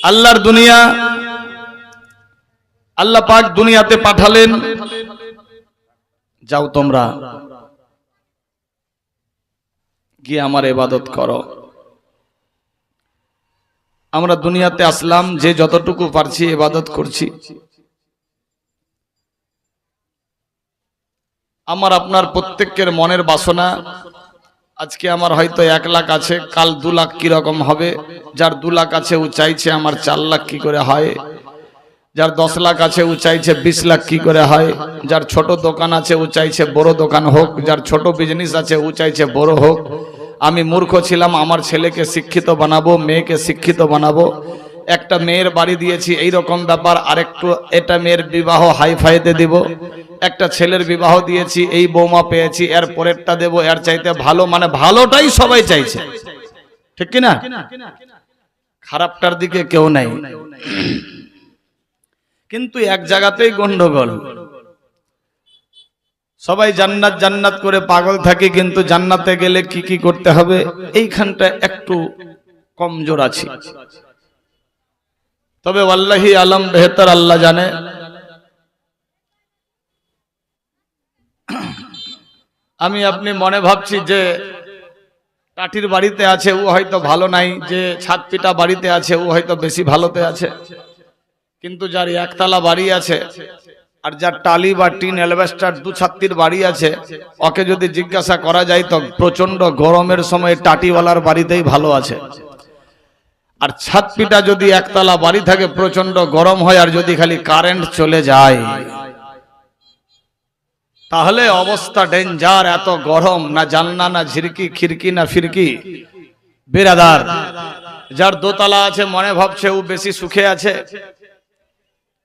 আল্লাহর দুনিয়া, আল্লাহ পাক দুনিয়াতে পাঠালেন, যাও তোমরা গিয়ে আমার ইবাদত করো। আমরা দুনিয়াতে আসলাম, যে যতটুকু পারছি ইবাদত করছি। আমার আপনার প্রত্যেকের মনের বাসনা, আজকে আমার হয়তো 1 লাখ আছে, কাল 2 লাখ কিরকম হবে। যার 2 লাখ আছে ও চাইছে আমার 4 লাখ কি করে হয়। যার 10 লাখ আছে ও চাইছে 20 লাখ কি করে হয়। যার ছোট দোকান আছে ও চাইছে বড় দোকান হোক। যার ছোট বিজনেস আছে ও চাইছে বড় হোক। আমি মূর্খ ছিলাম, আমার ছেলেকে শিক্ষিত বানাবো, মেয়েকে শিক্ষিত বানাবো। একটা মেয়ের বাড়ি দিয়েছি, এই রকম ব্যাপার। আরেকটু এটা মেয়ের বিবাহ হাইফাইতে দিব। একটা ছেলের বিবাহ দিয়েছি, এই বৌমা পেয়েছি, এর পরেরটা দেব, এর চাইতে ভালো। মানে ভালোটাই সবাই চাইছে, ঠিক কি না? খারাপটার দিকে কেউ নাই। কিন্তু এক জায়গাতেই গন্ডগোল। সবাই জান্নাত জান্নাত করে পাগল থাকে, কিন্তু জান্নাতে গেলে কি কি করতে হবে এইখানটা একটু কমজোর আছে। তবে ওয়াল্লাহি আলম বেহতর, আল্লাহ জানে। আমি আপনি মনে ভাবছি যে টাটির বাড়িতে আছে ও হয়তো ভালো নাই, যে ছাদ পিটা বাড়িতে আছে ও হয়তো বেশি ভালোতে আছে। কিন্তু যার একতলা বাড়ি আছে আর যার টালি বা টিন অ্যালবেস্টার 2 ছাত্রীর বাড়ি আছে, ওকে যদি জিজ্ঞাসা করা যায় তো প্রচন্ড গরমের সময় টাটিওয়ালার বাড়িতেই ভালো আছে। আর ছাদ পিটা যদি একতলা বাড়ি থাকে প্রচন্ড গরম হয়, আর যদি খালি কারেন্ট চলে যায় তাহলে অবস্থা ডেঞ্জার। এত গরম, না জানলা না ঝিরকি, খিড়কি না ফিরকি। বিরাদার, যার দোতলা আছে মনে ভাবছে ও বেশি সুখে আছে।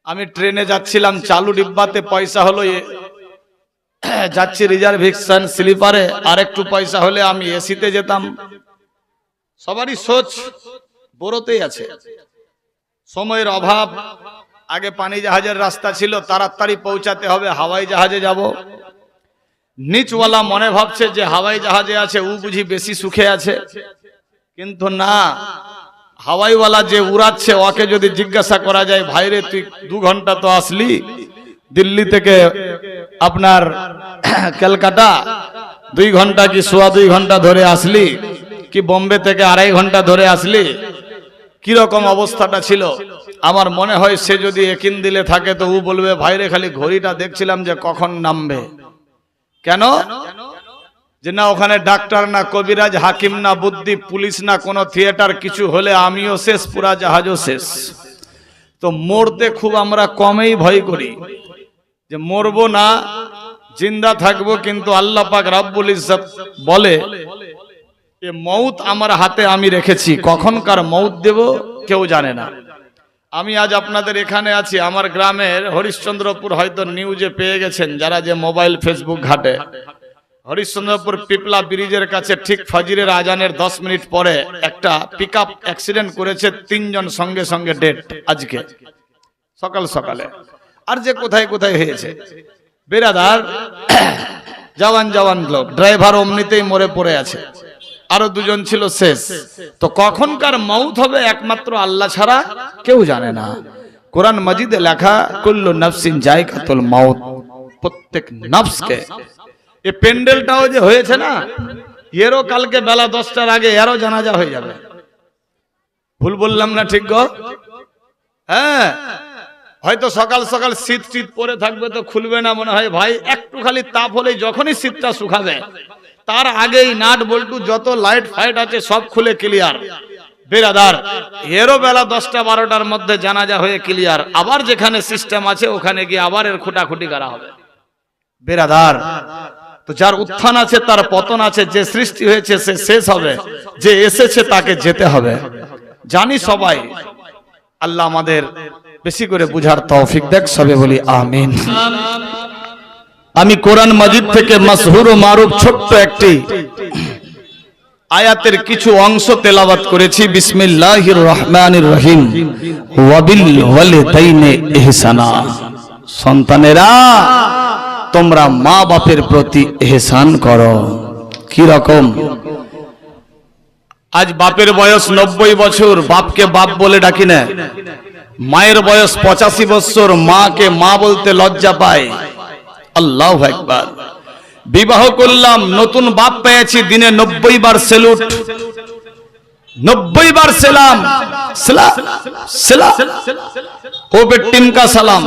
আমি ট্রেনে যাচ্ছিলাম, চালু ডিব্বাতে পয়সা হলো, যাচ্ছি রিজার্ভেশন স্লিপারে, আর একটু পয়সা হলে আমি এসিতে যেতাম। সবারই সোচ বড়তেই আছে। সময়ের অভাব। আগে পানি জাহাজের রাস্তা ছিল, তাড়াতাড়ি পৌঁছাতে হবে, হাওয়াই জাহাজে যাব। নিচওয়ালা মনে ভাবছে যে হাওয়াই জাহাজে আছে ও বুঝি বেশি সুখে আছে। কিন্তু না, হাওয়াইওয়ালা যে উড়াচ্ছে ওকে যদি জিজ্ঞাসা করা যায়, ভাইরে তুই 2 ঘন্টা তো আসলি দিল্লি থেকে আপনার কলকাতা, 2 ঘন্টা কি 2.25 ঘন্টা ধরে আসলি, কি বোম্বে থেকে 2.5 ঘন্টা ধরে আসলি, কিরকম অবস্থাটা ছিল। আমার মনে হয় সে যদি একিন দিলে থাকে তো ও বলবে, ভাইরে খালি ঘড়িটা দেখছিলাম যে কখন নামবে। কেন? যে না ওখানে ডাক্তার না কবিরাজ, হাকিম না বুদ্ধি, পুলিশ না কোনো থিয়েটার, কিছু হলে আমিও শেষ, পুরা জাহাজও শেষ। তো মরতে খুব আমরা কমেই ভয় করি, যে মরবো না, জিন্দা থাকবো। কিন্তু আল্লাহ পাক রব্বুল ইজ্জত বলে যে মউত আমার হাতে আমি রেখেছি, কখনকার মউত দেব কেউ জানে না। আমি আজ আপনাদের এখানে আছি, আমার গ্রামের হরিশ্চন্দ্রপুর, হয়তো নিউজে পেয়ে গেছেন যারা যে মোবাইল ফেসবুক ঘাটে। হরিশ্চন্দ্রপুর পিপলা ব্রিজের কাছে ঠিক ফজরের আজানের 10 মিনিট পরে একটা পিকআপ অ্যাক্সিডেন্ট করেছে, 3 জন সঙ্গে সঙ্গে ডেড আজকে সকাল সকালে। আর যে কোথায় কোথায় হয়েছে। বেরাদার, জওয়ান জওয়ান লোক, ড্রাইভার অমনিতেই মরে পড়ে আছে, আরো 2 জন ছিল শেষ। তো কখনকার মউত হবে একমাত্র আল্লাহ ছাড়া কেউ জানে না। কোরআন মাজিদে লেখা কুল্লু নাফসিন যায়কাতুল মাউত, প্রত্যেক নফসকে। এই প্যান্ডেলটাও যে হয়েছে না, এরও কালকে বেলা 10টার আগে এরও জানাজা হয়ে যাবে। ভুল বললাম না? ঠিক গো? হ্যাঁ, হয়তো সকাল সকাল শীত শীত পরে থাকবে তো খুলবে না মনে হয়। ভাই একটু খালি তাপ হলেই যখনই শীতটা শুকাবে তার আগেই নাট বল্টু যত লাইট ফাইট আছে সব খুলে ক্লিয়ার। বেরাদার, এরও বেলা 10টা 12টার মধ্যে জানাজা হয়ে ক্লিয়ার। আবার যেখানে সিস্টেম আছে ওখানে গিয়ে আবার এর খুঁটাখুটি করা হবে। বেরাদার, তো যার উত্থান আছে তার পতন আছে, যে সৃষ্টি হয়েছে সে শেষ হবে, যে এসেছে তাকে যেতে হবে। জানি সবাই। আল্লাহ আমাদের বেশি করে বুঝার তৌফিক দেখ, সবে বলি আমিন। আমি কোরআন মাজিদ থেকে মাশহুর ও মারুফ ছোট্ট একটি আয়াতের কিছু অংশ তেলাওয়াত করেছি। বিসমিল্লাহির রহমানির রহিম। ওয়াবিল ওয়ালিদাইনি ইহসানা। সন্তানেরা তোমরা মা বাপের প্রতি ইহসান করো। কি রকম? আজ বাপের বয়স 90 বছর, বাপকে বাপ বলে ডাকি না। মায়ের বয়স 85 বছর, মাকে মা বলতে লজ্জা পায়। আল্লাহু আকবার। বিবাহ করলাম, নতুন বাপ পেয়েছি, দিনে 90 বার সেলুট, 90 বার সেলাম, সেলা সেলা ও বেটিম কা সালাম।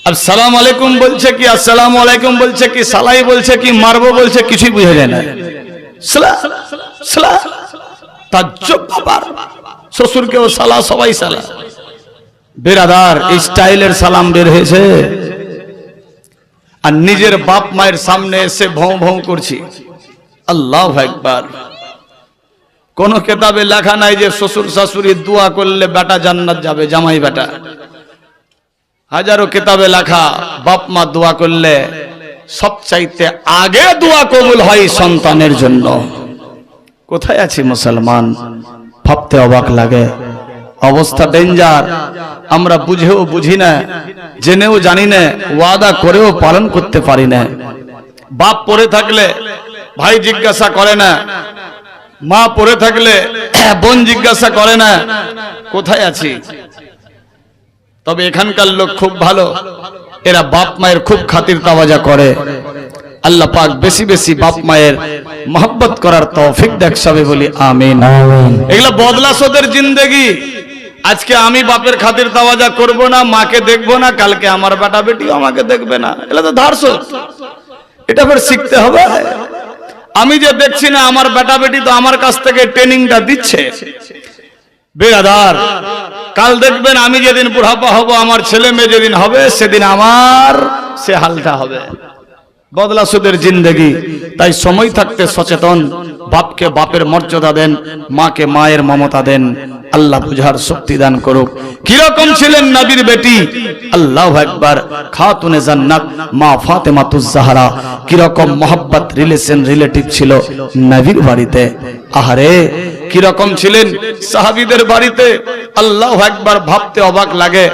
अब सलाम अलैकुम बोलছে কি, আসসালামু আলাইকুম বলছে কি, সালাই বলছে কি, মারবো বলছে, কিছুই বুঝা যায় না। সালা সালা তাজ্জব ব্যাপার, শ্বশুরকেও সালা, সবাই সালা। বেরাদার, এই স্টাইলের সালাম বের হয়েছে, আর নিজের বাপ মায়ের সামনে এসে ভৌ ভৌ করছি। আল্লাহু আকবার। কোন কিতাবে লেখা নাই যে শ্বশুর শাশুড়ি দোয়া করলে বেটা জান্নাত যাবে, জামাই বেটা। হাজারো কিতাবে লেখা বাপ মা দোয়া করলে সবচাইতে আগে দোয়া কবুল হয় সন্তানের জন্য। কোথায় আছি মুসলমান, ভাবতে অবাক লাগে। অবস্থা ডেঞ্জার। আমরা বুঝেও বুঝি না, জেনেও জানি না, ওয়াদা করেও পালন করতে পারি না। বাপ পড়ে থাকলে ভাই জিজ্ঞাসা করে না, মা পড়ে থাকলে বোন জিজ্ঞাসা করে না কোথায় আছি। তবে এখানকার লোক খুব ভালো, এরা বাপ মায়ের খুব খাতির তাওয়াজা করে। আল্লাহ পাক বেশি বেশি বাপ মায়ের মহব্বত করার তৌফিক দেখ সবে বলি আমিন। এগুলা বদলাসোদের জিন্দেগি। আজকে আমি বাপের খাতির তাওয়াজা করব না, মাকে দেখবো না, কালকে আমার বেটা বেটিও আমাকে দেখবে না। এগুলা তো ধারসুদ, এটা ফের শিখতে হবে। আমি যে দেখছি না আমার বেটা বেটি তো আমার কাছ থেকে ট্রেনিংটা দিচ্ছে। বেরাদার, কাল দেখবেন আমি যেদিন বুড়াপা হব, আমার ছেলে মেয়ে যেদিন হবে, সেদিন আমার সে হালটা হবে। বদলাসুদের জিন্দেগি। তাই সময় থাকতে সচেতন, বাপকে বাপের মর্যাদা দেন, মাকে মায়ের মমতা দেন। আল্লাহ বুঝার শক্তি দান করুক। কিরকম ছিলেন নবীর বেটি, আল্লাহু আকবার, খাতুনে জান্নাত মা ফাতেমাতুজ জাহরা। কিরকম মহব্বত রিলেটিভ ছিল নবীর বাড়িতে। আহারে কিরকম ছিলেন সাহাবীদের বাড়িতে, আল্লাহু আকবার, ভাবতে অবাক লাগে।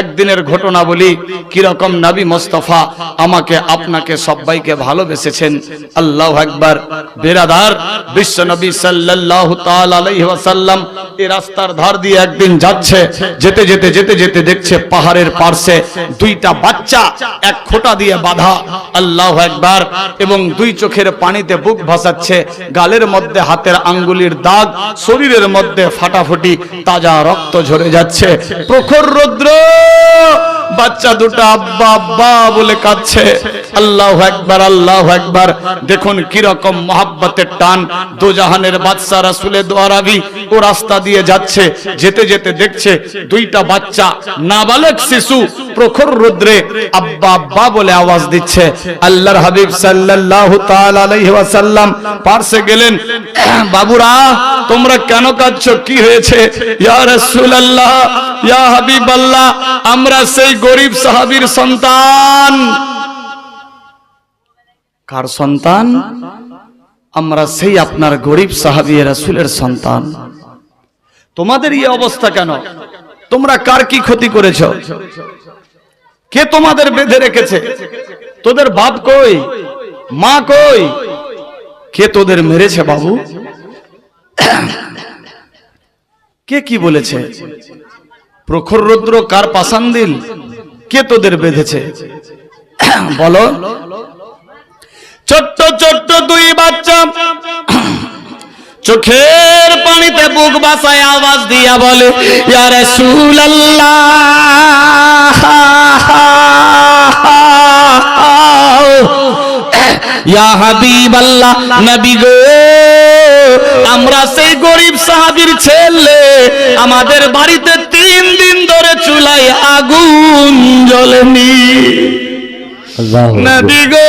একদিনের ঘটনা বলি, কিরকম নবী মুস্তাফা আমাকে আপনাকে সবাইকে ভালোবেসেছেন। আল্লাহু আকবার। বেরাদার, বিশ্ব নবী সাল্লাল্লাহু তাআলা আলাইহি ওয়াসাল্লাম এই রাস্তার ধার দিয়ে একদিন যাচ্ছে, যেতে যেতে যেতে যেতে দেখছে পাহাড়ের পাশে দুইটা বাচ্চা এক খোঁটা দিয়ে বাঁধা। আল্লাহু আকবার। এবং দুই চোখের পানিতে বুক ভাসাচ্ছে, গালের মধ্যে হাতের আঙ্গুলের দাগ, শরীরের মধ্যে ফাটাফাটি, তাজা রক্ত ঝরে যাচ্ছে। প্রখর রৌদ্র, বাচ্চা দুটো আব্বা আব্বা বলে কাঁদছে। আল্লাহু আকবার, আল্লাহু আকবার। দেখুন কিরকম মহব্বতের টান। দোজাহানের বাদশা রাসূলের দোয়ারাবি ও রাস্তা দিয়ে যাচ্ছে, যেতে যেতে দেখছে দুইটা বাচ্চা, নাবালক শিশু, প্রখর রৌদ্রে আব্বা আব্বা বলে আওয়াজ দিচ্ছে। আল্লাহর হাবিব সাল্লাল্লাহু তাআলা আলাইহি ওয়াসাল্লাম পাশে গেলেন, বাবুরা তোমরা কেন কাঁদছো, কি হয়েছে? ইয়া রাসূলুল্লাহ, ইয়া হাবিবাল্লাহ, আমরা সেই গরিব সাহাবীর সন্তান। কার সন্তান? আমরা সেই আপনার গরিব সাহাবী রাসূলের সন্তান। তোমাদের এই অবস্থা কেন? তোমরা কার কি ক্ষতি করেছো? কে তোমাদের বেঁধে রেখেছে? তোদের বাপ কই, মা কই? কে তোদের মেরেছে বাবু? কে কি বলেছে? প্রখর রৌদ্র কার পাষাণ দিল? কে তোদের বেঁধেছে বলো? ছোট্ট ছোট্ট দুই বাচ্চা চোখের পানিতে বুক বাসায় আওয়াজ দিয়া বলে, ইয়া রাসূলুল্লাহ, ইয়া হাবিবাল্লাহ, নবী গো, আমরা সেই গরিব সাহাবীর ছেলে, আমাদের বাড়িতে 3 দিন ধরে চুলায় আগুন জ্বলেনি। নবী গো,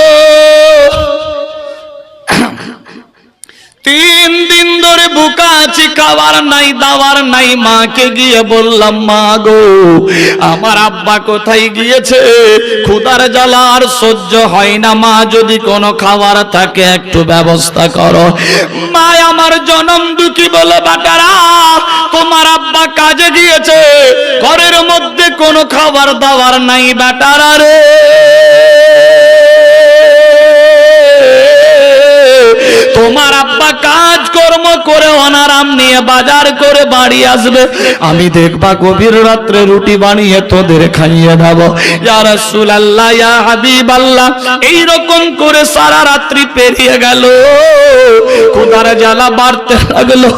3 দিন ধরে বুকা আছি, খাবার নাই, দাবার নাই। মাকে গিয়ে বললাম, মা গো, আমার আব্বা কোথায় গিয়েছে? ক্ষুধার জ্বালা আর সহ্য হয় না, মা যদি কোনো খাবার থাকে একটু ব্যবস্থা করো। মা আমার জনম দুঃখী বলে, বাটারা তোমার আব্বা কাজে গিয়েছে, ঘরের মধ্যে কোনো খাবার দাবার নাই বেটারা রে। তোমার আব্বা কাজ কর্ম করে অনারাম নিয়ে বাজার করে বাড়ি আসবে, আমি দেখবা গভীর রাত্রে রুটি বানিয়ে তোদের খাইয়ে দেবো। ইয়া রাসূলুল্লাহ, ইয়া হাবিবাল্লাহ, এইরকম করে সারা রাত্রি পেরিয়ে গেল, ক্ষুধার জ্বালা বাড়তে লাগলো।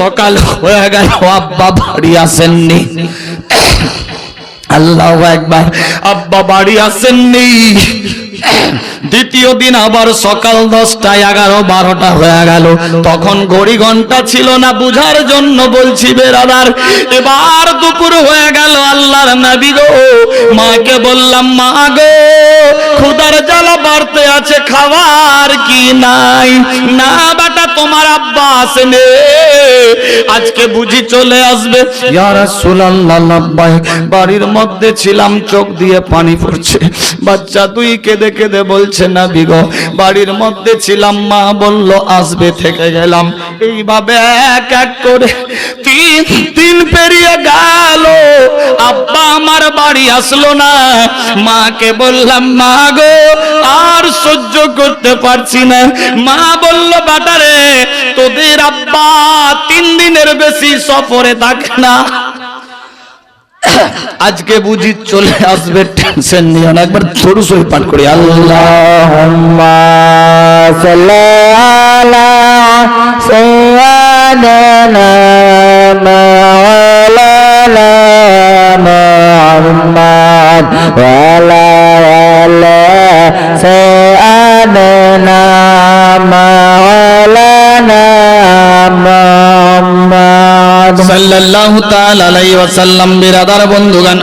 সকাল হয়ে গেল, আব্বা বাড়ি আসেননি। আল্লাহু আকবার, আব্বা বাড়ি আসেননি। দ্বিতীয় দিন আবার সকাল 10টা, 11, 12টা হয়ে গেল, তখন ঘড়ি ঘন্টা ছিল না বুঝার জন্য বলছি বেরাদার। এবার দুপুর হয়ে গেল, আল্লাহর নবী গো, মাকে বললাম, মা গো, ক্ষুধার জ্বালা বাড়তে আছে, খাবার কি নাই? না বেটা, তোমার আব্বা আসেনি, আজকে বুঝি চলে আসবে। ইয়া রাসূলুল্লাহ, লাব্বাইক। বাড়ির মধ্যে ছিলাম, চোখ দিয়ে পানি পড়ছে, বাচ্চা তুই কেঁদে কেঁদে বলছে, নবী গো, বাড়ির মধ্যে ছিলাম, মা বলল আসবে, থেকে গেলাম। এইভাবে এক এক করে 3 দিন পেরিয়ে গেল, আব্বা আমার বাড়ি আসলো না। মাকে বললাম, মা গো, আর সহ্য করতে পারছি না। মা বলল, বাটারে, তোদের আব্বা 3 দিনের বেশি সফরে থাকে না, আজকে বুঝি চলে আসবে, টেনশন নিও না। একবার সরু সরু পাঠ করি, আল্লাহুম্মা সাল্লি আলা সাইয়্যিদিনা মাওলানা মুহাম্মদ ওয়া আলা আলি সাইয়্যিদিনা মাওলানা মুহাম্মদ সাল্লাল্লাহু তাআলা আলাইহি ওয়াসাল্লাম। বিরাদার বন্ধুগণ,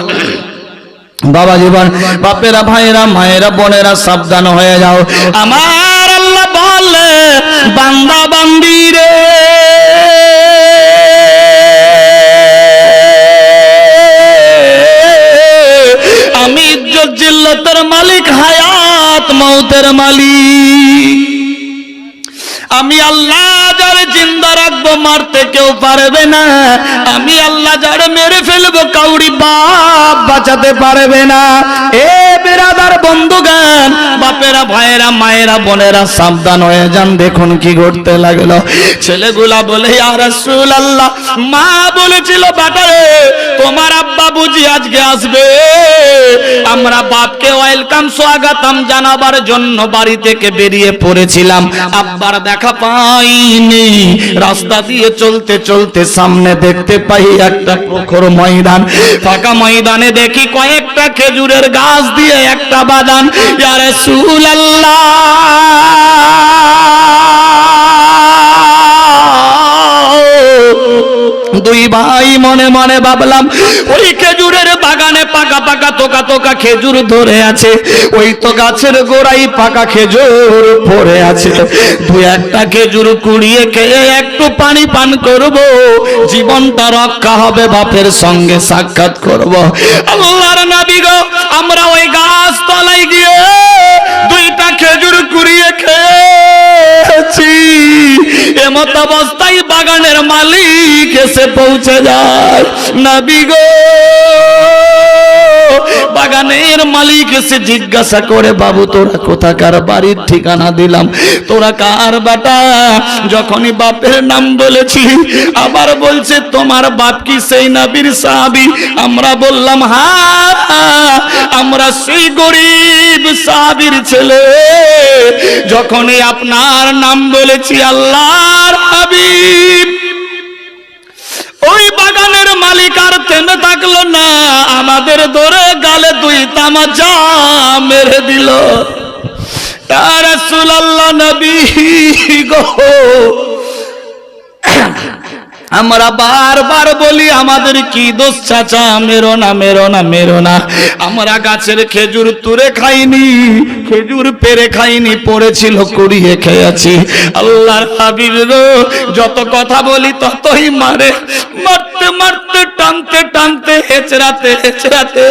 বাবা জীবন, বাপেরা, ভাইরা, মায়েরা, বোনেরা, সাবধান হয়ে যাও। আমার আল্লাহ বলে, বান্দা বান্দি রে, আমি ইজ্জত জিল্লতের মালিক, হায়াত মৌতের মালিক। আমি আল্লাহ যারে জিন্দা রাখবো, মারতে কেউ পারবে না। আমি আল্লাহ যারে মেরে ফেলবো, কাউরি বাপ বাঁচাতে পারবে না। এ বিরাদার বন্ধুগান, বাপেরা, ভাইয়েরা, মায়েরা, বোনেরা, সাবধান হয়ে যান। দেখুন কি ঘটতে লাগলো। ছেলেগুলা বলে, ইয়া রাসূলুল্লাহ, মা বলেছিল, বাটারে, তোমার আব্বা বুঝি আজকে আসবে। আমরা বাপকে ওয়েলকাম, স্বাগতম জানাবার জন্য বাড়ি থেকে বেরিয়ে পড়েছিলাম, আব্বার দেখা পাইনি। রাস্তা দিয়ে চলতে চলতে সামনে দেখতে পাই একটা প্রখর ময়দান, ফাঁকা ময়দানে দেখি কয়েকটা খেজুরের গাছ দিয়ে একটা বাগান। ইয়া রাসূলুল্লাহ, দুই ভাই মনে মনে ভাবলাম, ওই খেজুরের বাগানে পাকা পাকা তোকা তোকা খেজুর ধরে আছে, ওই তো গাছের গোড়ায় পাকা খেজুর পড়ে আছে। দু একটা খেজুর কুড়িয়ে খেয়ে একটু পানি পান করব, জীবনটা রক্ষা হবে, বাপের সঙ্গে সাক্ষাৎ করব। আল্লাহর নবী গো, আমরা ওই গাছ তলায় গিয়ে 2টা খেজুর কুড়িয়ে খেয়েছি। এমত অবস্থায় বাগানের মালিক এসে পৌঁছে যায়। নবী গো, বাগানের মালিক এসে জিজ্ঞাসা করে, বাবু তোরা কোথাকার, বাড়ির ঠিকানা দিলাম, তোরা কার বেটা? যখনই বাপের নাম বলেছি, আবার বলছে, তোমার বাপ কি সেই নবীর সাহাবী? আমরা বললাম, হ্যাঁ, আমরা সেই গরিব সাহাবীর ছেলে। যখনই আপনার নাম বলেছি, আল্লাহর হাবিব, ওই বাগানের মালিক আর থেমে থাকলো না, আমাদের ধরে গালে 2 তামাচা মেরে দিল। ইয়া রাসূলুল্লাহ, নবী গো, আমরা বারবার বলি, আমাদের কি দোষ চাচা? মেরো না, মেরো না, মেরো না। আমরা গাছের খেজুর তুলে খাইনি, খেজুর পেরে খাইনি, পড়েছিল কুড়িয়ে খেয়েছি। আল্লাহর হাবিব গো, যত কথা বলি ততই মারে, মারতে মারতে মারতে টানতে টানতে হেচড়াতে হেচড়াতে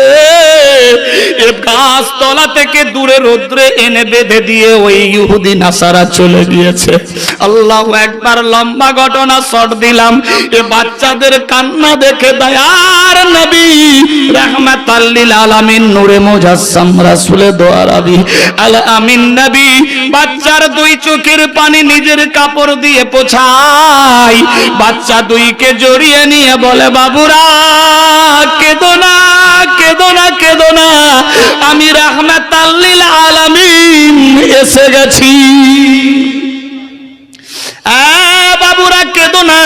গাছ তলা থেকে দূরে রোদ্রে এনে বেঁধে দিয়ে ওই ইহুদি নাসারা চলে গিয়েছে। আল্লাহু আকবার। লম্বা ঘটনা শর্ট দিলাম। এ বাচ্চাদের কান্না দেখে দয়ার নবী রাহমাতাল লিল আলামিন নূরে মুজাসসাম রাসূলে দোয়ারাবি আল আমিন নবী বাচ্চার দুই চোখের পানি নিজের কাপড় দিয়ে পোছায়। বাচ্চা দুইকে জড়িয়ে নিয়ে বলে, বাবুরা কেঁদো না, কেঁদো না, কেঁদো না, আমি রাহমাতাল লিল আলামিন এসে গেছি। বাবুরা কেঁদো না,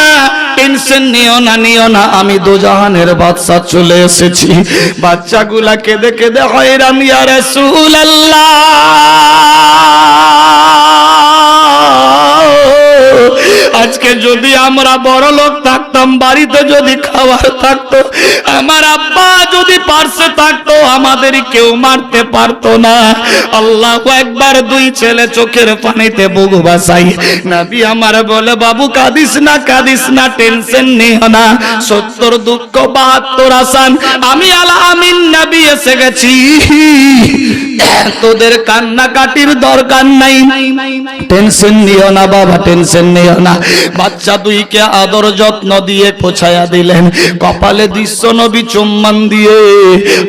টেনশন নিও না, নিও না, আমি দোজাহানের বাদশা চলে এসেছি। বাচ্চাগুলা কেঁদে কেঁদে হয়রান, ইয়া রাসূলুল্লাহ আজকে যদি আমরা বড় লোক থাকতাম, বাড়িতে যদি খাবার থাকতো, আমার আব্বা যদি পার্শ্বে থাকতো, আমাদের কেউ মারতে পারতো না। আল্লাহু আকবার। দুই ছেলে চোখের পানিতে বুক ভাসাই নবী আমার বলে, বাবু কাঁদিস না, কাঁদিস না, টেনশন নিও না, 70 দুঃখ 72 আসান, আমি আল আমিন নবী এসে গেছি, তোদের কান্নাকাটির দরকার নাই, টেনশন নিও না বাবা, টেনশন নিও না। বাচ্চা দুইকে আদর যত্ন দিয়ে পোছায়া দিলেন, কপালে বিশ্ব নবী চুম্বন দিয়ে।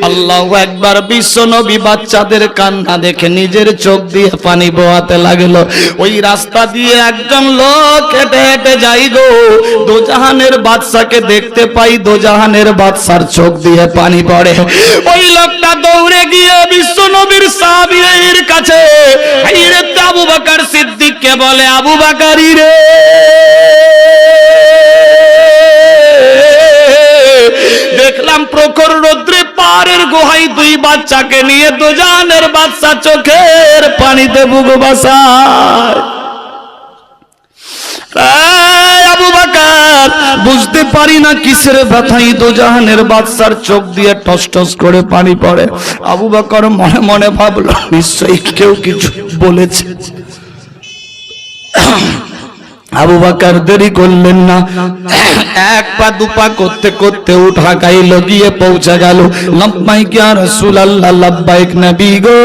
আল্লাহু আকবার। বিশ্ব নবী বাচ্চাদের কান্না দেখে নিজের চোখ দিয়ে পানি বহাতে লাগলো। ওই রাস্তা দিয়ে একজন লোক হেঁটে হেঁটে যাই গো, দোজাহানের বাদশাকে দেখতে পাই, দোজাহানের বাদশার চোখ দিয়ে পানি পড়ে। ওই লোকটা দৌড়ে গিয়ে বিশ্ব নবীর সাহাবীর কাছে হযরত আবু বকর সিদ্দিককে বলে, আবু বকরি রে, দেখলাম প্রখর রৌদ্রে পাহাড়ের গুহায় দুই বাচ্চাকে নিয়ে দোজাহানের বাদশা চোখের পানিতে বুক ভাসায়। আবু বকর বুঝতে পারি না কিসের ব্যথায় দোজাহানের বাদশার চোখ দিয়ে টস টস করে পানি পড়ে। আবু বকর মনে মনে ভাবলো, নিশ্চয়ই কেউ কিছু বলেছে। আবু বকর দেরি করলেন না, এক পা দুপা করতে করতে উঠা গাইল, গিয়ে পৌঁছে গেল। লাব্বাইক ইয়া রাসূলুল্লাহ, লাব্বাইক নবী গো,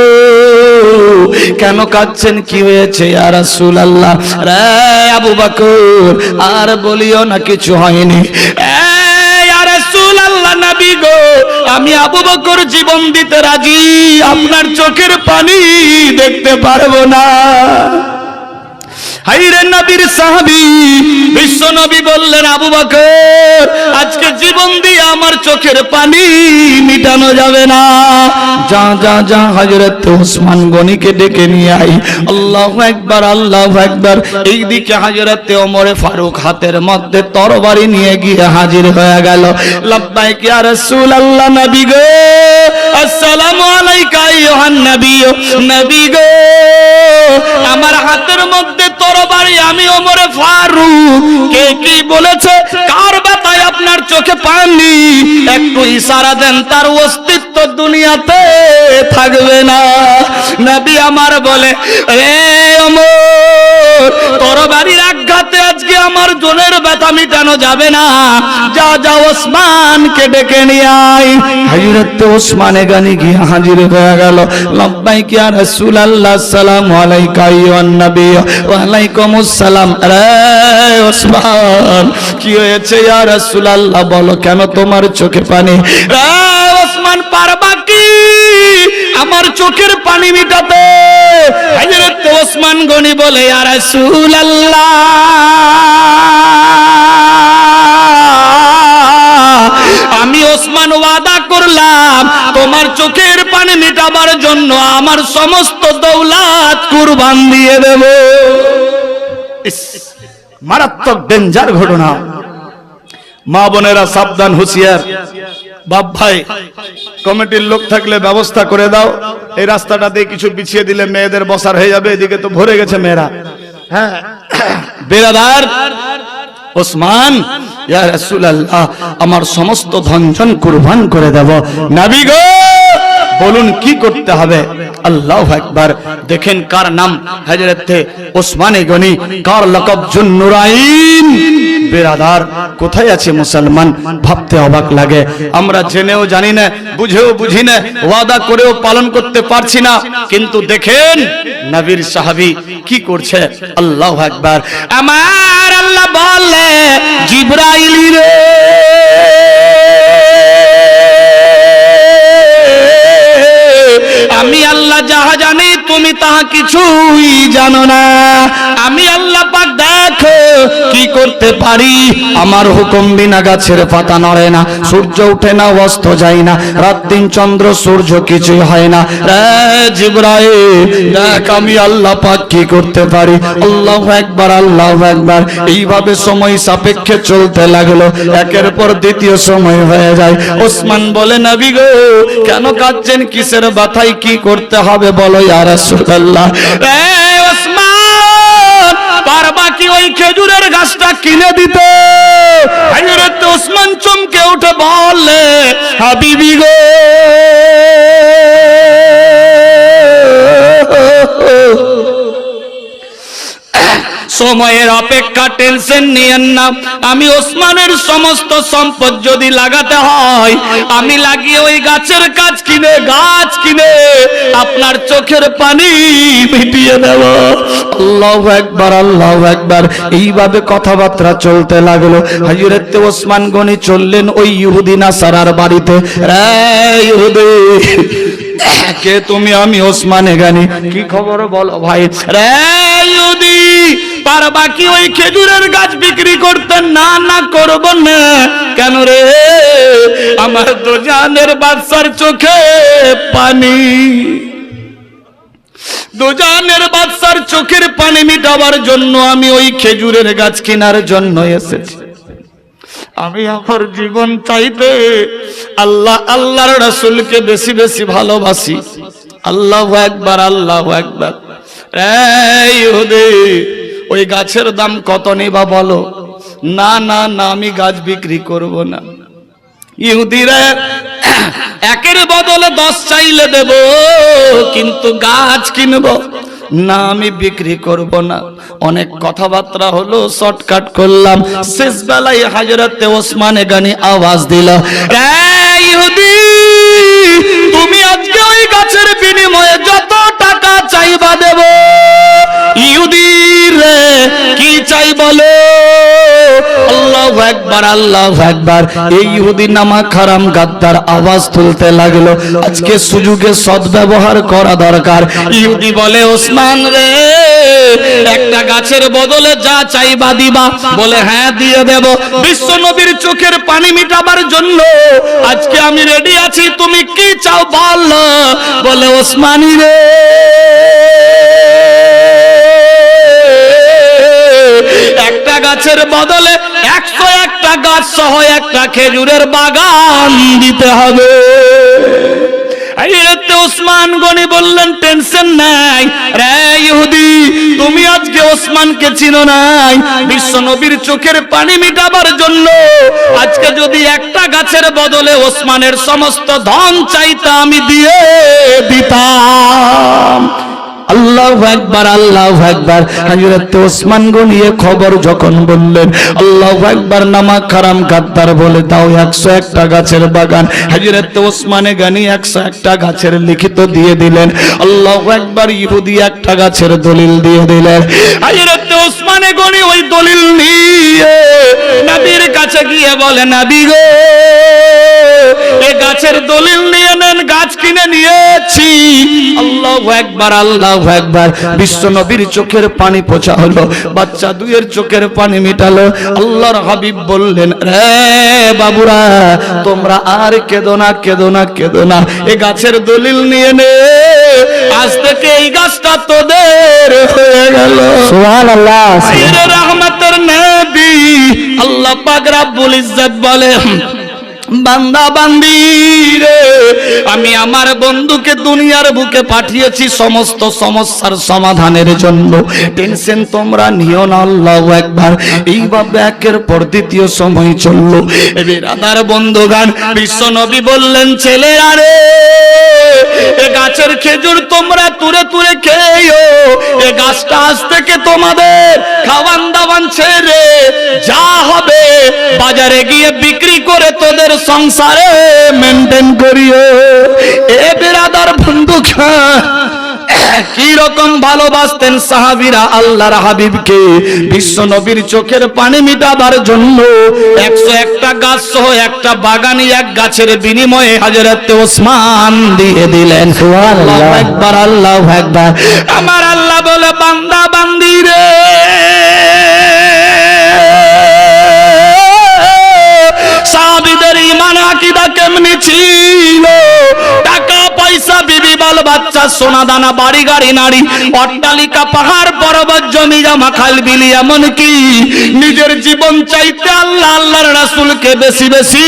কেন কাঁদছেন, কি হয়েছে ইয়া রাসূলুল্লাহ? রে আবু বকর, আর বলিও না, কিছু হয়নি। ইয়া রাসূলুল্লাহ নবী গো, আমি আবু বকর জীবন দিতে রাজি, আপনার চোখের পানি দেখতে পারবো না। হাইরে নবীর সাহাবী বিশ্ব নবী বললেন, আবু বকর আজকে জীবন দিয়ে আমার চোখের পানি মিটানো যাবে না, যা যা যা হযরত ওসমান গনিকে ডেকে নিয়ে আই। আল্লাহু আকবার, আল্লাহু আকবার। এইদিকে হযরত ওমর ফারুক হাতের মধ্যে তরবারি নিয়ে গিয়ে হাজির হয়ে গেল। লাব্বাইক ইয়া রাসূলুল্লাহ, নবী গো, আসসালামু আলাইকা আইয়ুহান নবী, নবী গো, আমার হাতের মধ্যে তরবারি, আমি ওমর ফারুক। কে কি বলেছে, কার ব্যথায় আপনার চোখে পানি, একটু ইশারা দেন, তার অস্তিত্ব দুনিয়াতে থাকবে না। নবী আমার বলে, রে ওমর, তরবারির আঘাতে আজকে আমার জনের ব্যথা মিটানো যাবে না, যা যা ওসমানকে ডেকে নিয়ে আয়। হযরত ওসমানে গানি গিয়ে হাজির হয়ে গেল। লাব্বাইক ইয়া রাসূলুল্লাহ, আসসালামু আলাইকা আইয়ুহান নবী। ওয়া আলাইকুমুস সালাম। রে ওসমান, কি হয়েছে ইয়া রাসূলুল্লাহ, বলো, কেন তোমার চোখে পানি? রে ওসমান, পারবা কি আমার চোখের পানি মিটাতে? হযরত ওসমান গনি বলে, ইয়া রাসূলুল্লাহ, আমি ওসমান ওয়াদা করলাম তোমার চোখের পানি মিটাবার জন্য আমার সমস্ত দৌলত কুরবান দিয়ে দেব। মারাত্মক ডেঞ্জার ঘটনা। মা বোনেরা সাবধান, হুঁশিয়ার। বাপ ভাই, কমিটির লোক থাকলে ব্যবস্থা করে দাও, এই রাস্তাটা দিয়ে কিছু বিছিয়ে দিলে মেয়েদের বসার হয়ে যাবে, এদিকে তো ভরে গেছে মেয়েরা। হ্যাঁ বেরাদার, ওসমান, ইয়া রাসূলুল্লাহ, আমার সমস্ত ধন জন কুরবান করে দেব। নবী গো, বলুন কি করতে হবে? আল্লাহু আকবার। দেখেন কার নাম হযরত ওসমান গনি, কার লকব জুন্নুরাইন। বেরাদার, কোথায় আছে মুসলমান? ভাবতে অবাক লাগে। আমরা জেনেও জানি না, বুঝেও বুঝি না, ওয়াদা করেও পালন করতে পারছি না। কিন্তু দেখেন নবীর সাহাবী কি করছে। আল্লাহু আকবার। আমার আল্লাহ বলে, জিবরাইল রে, আমি আল্লাহ যাহা জানি তুমি তাহা কিছুই জানো না। আমি আল্লাহ পাক দেখো কি করতে পারি। আমার হুকুম বিনা গাছের পাতা নড়ে না, সূর্য ওঠে না, অস্ত যায় না, রাত দিন চন্দ্র সূর্য কিছুই হয় না। রে জিবরাইল, দেখ আমি আল্লাহ পাক কি করতে পারি। আল্লাহু আকবার, আল্লাহু আকবার। এইভাবে সময় সাপেক্ষে চলতে লাগলো। একের পর দ্বিতীয় সময় হয়ে যায়। ওসমান বলে, নবী গো, কেন কাঁদছেন? কিসের ব্যথায়? কি করতে হবে বলো ইয়া রাসূলুল্লাহ। এই ওসমান, পারবা কি ওই খেজুরের গাছটা কিনে দিতে? হযরত ওসমান চমকে উঠে বলে, হাবিবি গো, সময়ের অপেক্ষা, টেনশন নিয়েন না। আমি ওসমানের সমস্ত সম্পদ যদি লাগাতে হয়, আমি লাগিয়ে ওই গাছের গাছ কিনে আপনার চোখের পানি মিটিয়ে দেব। আল্লাহু আকবার, আল্লাহু আকবার। এইভাবে কথাবার্তা চলতে লাগলো। হযরত ওসমান গনি চললেন ওই ইহুদি নাসারার বাড়িতে। রে ইহুদি, কে তুমি? আমি ওসমান গনি। কি খবর বলো ভাই? রে ইহুদি, পারবা কি ওই খেজুরের গাছ বিক্রি করতে? না না, করব না। কেন রে? আমার তো জানের বাদশার চোখে পানি, দুজানের বাদশার চোখের পানি মিটাবার জন্য আমি ওই খেজুরের গাছ কেনার জন্য এসেছি। আমি আমার জীবন চাইতে আল্লাহর রাসূলকে বেশি বেশি ভালোবাসি। আল্লাহু আকবার, আল্লাহু আকবার। এই ইহুদি, ওই গাছের দাম কত নিবা বলো? না না না, আমি গাছ বিক্রি করব না। ইহুদিরা একের বদলে 10 চাইলে দেব, কিন্তু গাছ কিনব না, আমি বিক্রি করব না। অনেক কথাবার্তা হলো, শর্টকাট করলাম। শেষ বেলায় হযরত ওসমান গনি আওয়াজ দিল, এই ইহুদি, তুমি আজকে ওই গাছের বিনিময়ে যত টাকা চাইবা দেব। ইহুদি রে, কি চাই বলো? আল্লাহু আকবার, আল্লাহু আকবার। এই ইহুদি নামক হারাম গাদ্দার আওয়াজ তুলতে লাগলো। আজকে সুযোগে সদ্ব্যবহার করা দরকার। ইহুদি বলে, ওসমান রে, একটা গাছের বদলে যা চাইবা দিবা? বলে, হ্যাঁ দিয়ে দেব। বিশ্ব নবীর চোখের পানি মিটাবার জন্য আজকে আমি রেডি আছি, তুমি কি চাও বল? বলে, ওসমানী রে, একটা গাছের বদলে 101টা গাছ সহ একটা খেজুরের বাগান দিতে হবে। ওসমান গনি বললেন, টেনশন নাই। রে ইহুদি, তুমি আজকে ওসমানকে চিনো নাই। বিশ্ব নবীর চোখের পানি মিটাবার জন্য আজকে যদি একটা গাছের বদলে ওসমানের সমস্ত ধন চাইতে, আমি দিয়ে দিতাম। আল্লাহু আকবার, আল্লাহু আকবার। হযরত ওসমান গনি খবর যখন বললেন, আল্লাহু আকবার, নামাক হারাম গাদ্দার বলে দাও 101টা গাছের বাগান। হযরত ওসমান গনি 101টা গাছের লিখিত দিয়ে দিলেন। আল্লাহু আকবার। ইহুদি একটা গাছের দলিল দিয়ে দিলেন। হযরত ওসমান গনি ওই দলিল নিয়ে নবীর কাছে গিয়ে বলে, নবী গো, এই গাছের দলিল নিয়ে নেন, গাছ কিনে নিয়েছি। আল্লাহু আকবার, আল্লাহু আকবার। বিশ্ব নবীর চোখের পানি পোঁছা হলো, বাচ্চা দুইয়ের চোখের পানি মিটালো। আল্লাহর হাবিব বললেন, রে বাবুরা, তোমরা আর কেঁদো না, কেঁদো না, কেঁদো না। এই গাছের দলিল নিয়ে নে, আজ থেকে এই গাছটা তোদের হয়ে গেল। সুবহানাল্লাহ। রহমতের নবী আল্লাহ পাক রব্বুল ইজ্জত বলে, বান্দা বান্দি রে, আমি আমার বন্ধুকে দুনিয়ার বুকে পাঠিয়েছি সমস্ত সমস্যার সমাধানের জন্য। টেনশন তোমরা নিও না, আল্লাহু আকবার। এইভাবে একের পর দ্বিতীয় সময় চললো। বিরাদার বন্ধুগান, বিশ্ব নবী বললেন, ছেলেরা রে, এ গাছের খেজুর তোমরা তুলে তুলে খেয়েও, এ গাছটা আজ থেকে তোমাদের খাওয়ান দাওয়ান ছেড়ে যা হবে বাজারে গিয়ে বিক্রি করে তোদের সংসারে মেনটেন করিও। এ বিরাদার বন্ধুগণ, কি রকম ভালোবাসতেন সাহাবীরা আল্লাহর হাবিবকে। বিশ্ব নবীর চোখের পানি মিটাবার জন্য 101টা গাছ সহ একটা বাগানি এক গাছের বিনিময়ে হযরত ওসমান দিয়ে দিলেন। আল্লাহু আকবার, আল্লাহু আকবার। আমার আল্লাহ বলে, বান্দা বান্দি রে, সাহাবীদের ঈমান আকীদা কেমনি ছিল? টাকা পয়সা, বিবি বাল বাচ্চা, সোনা দানা, বাড়ি গাড়ি, নারী, অট্টালিকা, পাহাড় পর্বত, জমি জমা, খাল বিল, এমনকি নিজের জীবন চাইতে আল্লাহ আল্লাহর রাসূলকে বেশি বেশি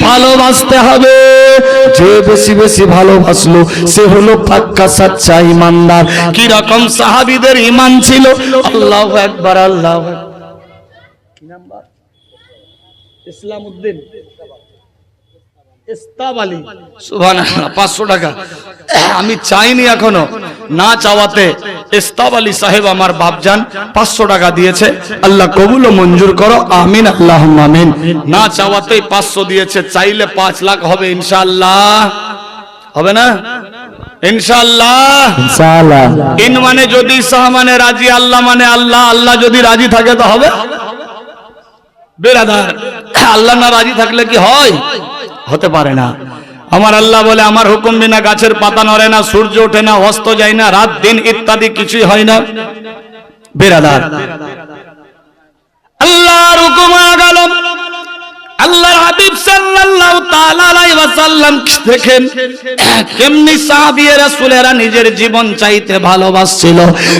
ভালোবাসতে হবে। যে বেশি বেশি ভালোবাসলো সে হলো পাক্কা সাচ্চা ঈমানদার। কি রকম সাহাবীদের ঈমান ছিল! আল্লাহু আকবার, আল্লাহু আকবার। কি নাম? ইসলাম উদ্দিন ইস্তাবালি, সুবহানাল্লাহ। 500 টাকা আমি চাইনি, এখনো না চাওয়াতে ইস্তাবালি সাহেব আমার বাপজান 500 টাকা দিয়েছে। আল্লাহ কবুল ও মঞ্জুর করো, আমিন, আল্লাহুম্মা আমিন। না চাওয়াতেই 500 দিয়েছে, চাইলে 5 লাখ হবে ইনশাআল্লাহ। হবে না ইনশাআল্লাহ? ইনশাআল্লাহ। ইন মানে যদি, শাহ মানে রাজি, আল্লাহ মানে আল্লাহ। আল্লাহ যদি রাজি থাকে তো হবে। বেরাদার, আল্লাহ না রাজি থাকলে কি হয়? হতে পারে না। আমার আল্লাহ বলে, আমার হুকুম বিনা গাছের পাতা নড়ে না, সূর্য ওঠে না, অস্ত যায় না, রাত দিন ইত্যাদি কিছুই হয় না। বেরাদার, আল্লাহর হুকুম হয়ে গেল। আল্লাহর হাবিব সাল্লাল্লাহু তাআলা আলাইহি ওয়াসাল্লাম দেখেন কেমনি সাহাবী রাসূলেরা নিজের জীবন চাইতে ভালোবাসছিল।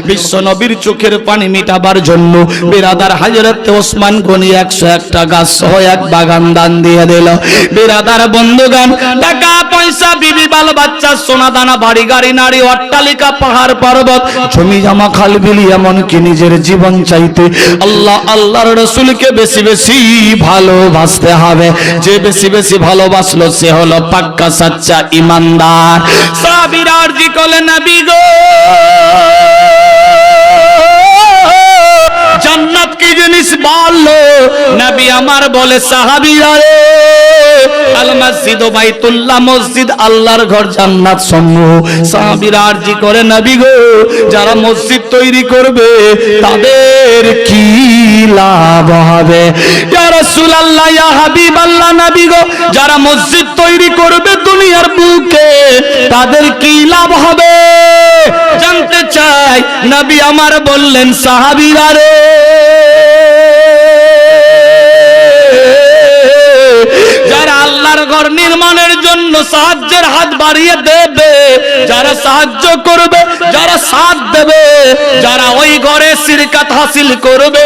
বিশ্ব নবীর চোখের পানি মিটাবার জন্য বিরাদার হযরত ওসমান গনি 101টা গাছ সহ এক বাগান দান দিয়ে দিল। বিরাদার বন্ধুগণ, টাকা পয়সা, বিবি বাল বাচ্চা, সোনা দানা, বাড়ি গাড়ি, নারী, অট্টালিকা, পাহাড় পর্বত, জমি জমা, খাল বিল, এমনকি নিজের জীবন চাইতে আল্লাহ আল্লাহর রাসূলকে বেশি বেশি ভালোবাসতে হবে। যে বেশি বেশি ভালোবাসলো সে হলো পাক্কা সাচ্চা ঈমানদার। সাহাবীরা আরজি করলেন, নবী গো, জান্নাত কি জিনিস বললো? নবী আমার বলে, সাহাবীরা রে, আল মসজিদ বাইতুল্লাহ, মসজিদ আল্লাহর ঘর, জান্নাত সমূহ। সাহাবীরা আরজি করে, নবী গো, যারা মসজিদ তৈরি করবে তাদের কি লাভ হবে? ইয়া রাসূলুল্লাহ, ইয়া হাবিবাল্লাহ, নবী গো, যারা মসজিদ তৈরি করবে দুনিয়ার বুকে তাদের কি লাভ হবে জানতে চাই। নবী আমার বললেন, সাহাবীরা রে, যারা আল্লাহর ঘর নির্মাণের জন্য সাহায্যের হাত বাড়িয়ে দেবে, যারা সাহায্য করবে, যারা সাথ দেবে, যারা ওই ঘরে শিরকাত হাসিল করবে,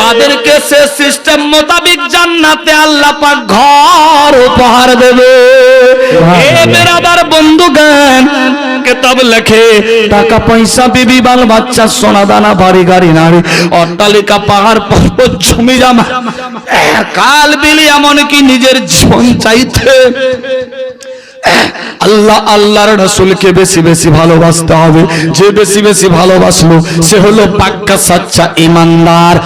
তাদেরকে সে সিস্টেম মোতাবেক জান্নাতে আল্লাহ পাক ঘর উপহার দেবে। এ বেরাদার বন্ধুগণ, কিতাব লেখে টাকা পয়সা, বিবি বাল বাচ্চা, সোনা দানা, বাড়ি গাড়ি, নারী, অট্টালিকা, পাহাড় পর্বত, জমি জমা, কাল বিলি, এমনকি নিজের জীবন চাইতে আল্লাহ আল্লাহর রাসূলকে বেশি বেশি ভালোবাসতে হবে। যে বেশি বেশি ভালোবাসলো সে হলো পাক্কা সাচ্চা ঈমানদার।